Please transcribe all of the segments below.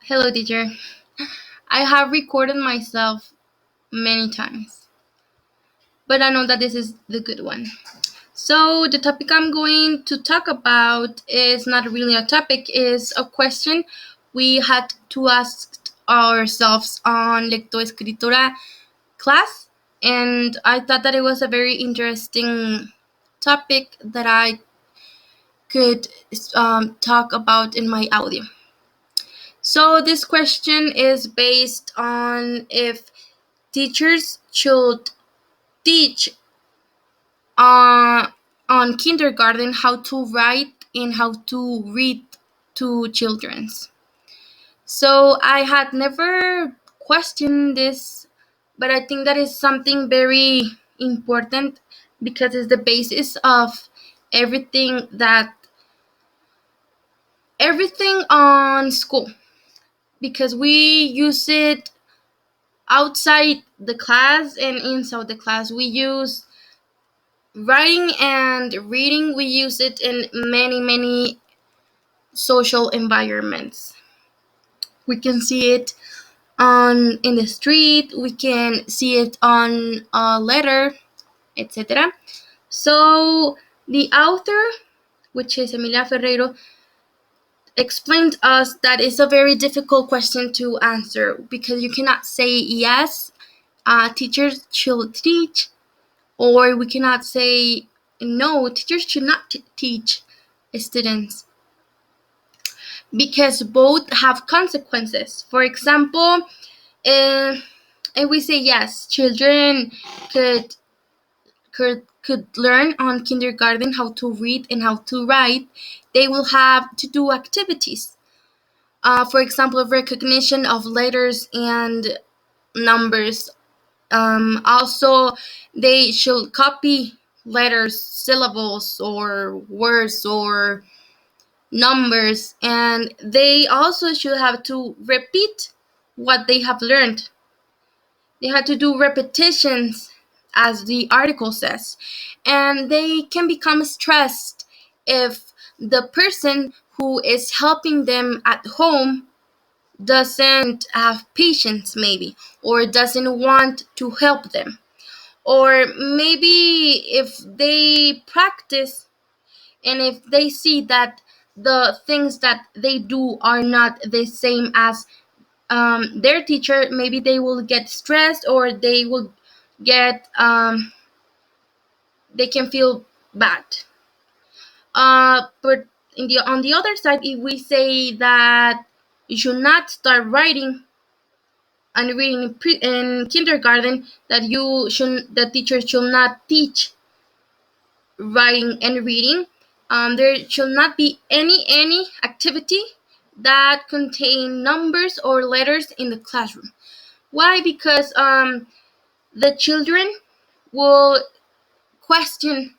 Hello, teacher. I have recorded myself many times, but I know that this is the good one. So the topic I'm going to talk about is not really a topic, is a question we had to ask ourselves on lectoescritura class, and I thought that it was a very interesting topic that I could talk about in my audio. So this question is based on if teachers should teach uh, on kindergarten how to write and how to read to childrens. So I had never questioned this, but I think that is something very important because it's the basis of everything that everything on school, because we use it outside the class and inside the class. We use writing and reading, we use it in many social environments. We can see it on in the street, we can see it on a letter, etc. So the author, which is Emilia Ferreiro, explained us that it's a very difficult question to answer because you cannot say yes, teachers should teach, or we cannot say no, teachers should not teach students, because both have consequences. For example, uh, if we say yes, children could could learn on kindergarten how to read and how to write, they will have to do activities. For example, recognition of letters and numbers. Also, they should copy letters, syllables, or words, or numbers, and they also should have to repeat what they have learned. They have to do repetitions, as the article says, and they can become stressed if the person who is helping them at home doesn't have patience, maybe, or doesn't want to help them. Or maybe if they practice and if they see that the things that they do are not the same as their teacher, maybe they will get stressed, or they will get they can feel bad. But on the other side, if we say that you should not start writing and reading in kindergarten, that you should the teacher should not teach writing and reading, there should not be any activity that contain numbers or letters in the classroom. Why? Because the children will question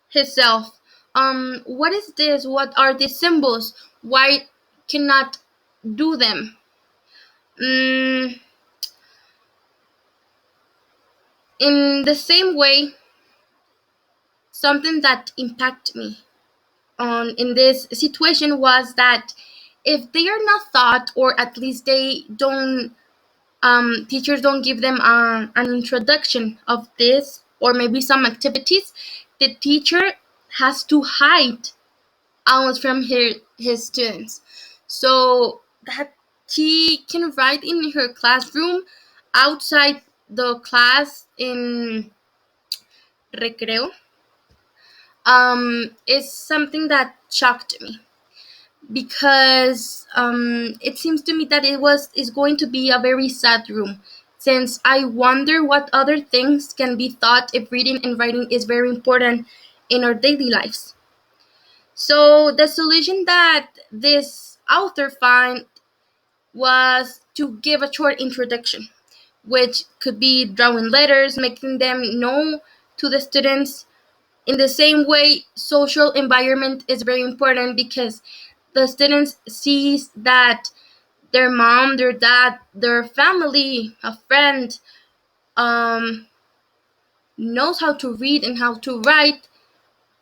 himself. What is this? What are these symbols? Why cannot do them? Mm, in the same way, something that impacted me on in this situation was that if they are not taught, or at least they don't, teachers don't give them an introduction of this, or maybe some activities, the teacher has to hide almost from his students, so that she can write in her classroom outside the class in recreo, is something that shocked me, because it seems to me that it was is going to be a very sad room, since I wonder what other things can be thought if reading and writing is very important in our daily lives. So the solution that this author found was to give a short introduction, which could be drawing letters, making them know to the students. In the same way, social environment is very important, because the students sees that their mom, their dad, their family, a friend, um, knows how to read and how to write.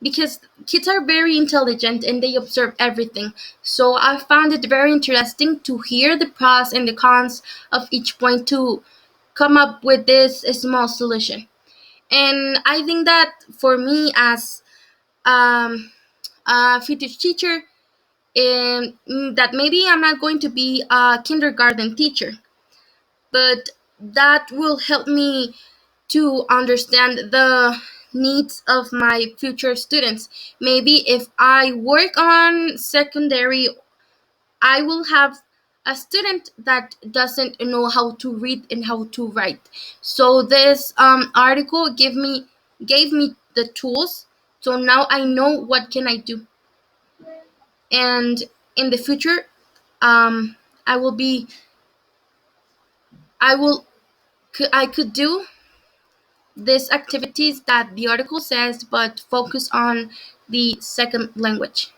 because kids are very intelligent and they observe everything. So I found it very interesting to hear the pros and the cons of each point to come up with this small solution. And I think that for me as a future teacher, that maybe I'm not going to be a kindergarten teacher, but that will help me to understand the needs of my future students. Maybe if I work on secondary, I will have a student that doesn't know how to read and how to write. So this article gave me the tools. So now I know what can I do, and in the future, um, I will be I will I could do these activities that the article says, but focus on the second language.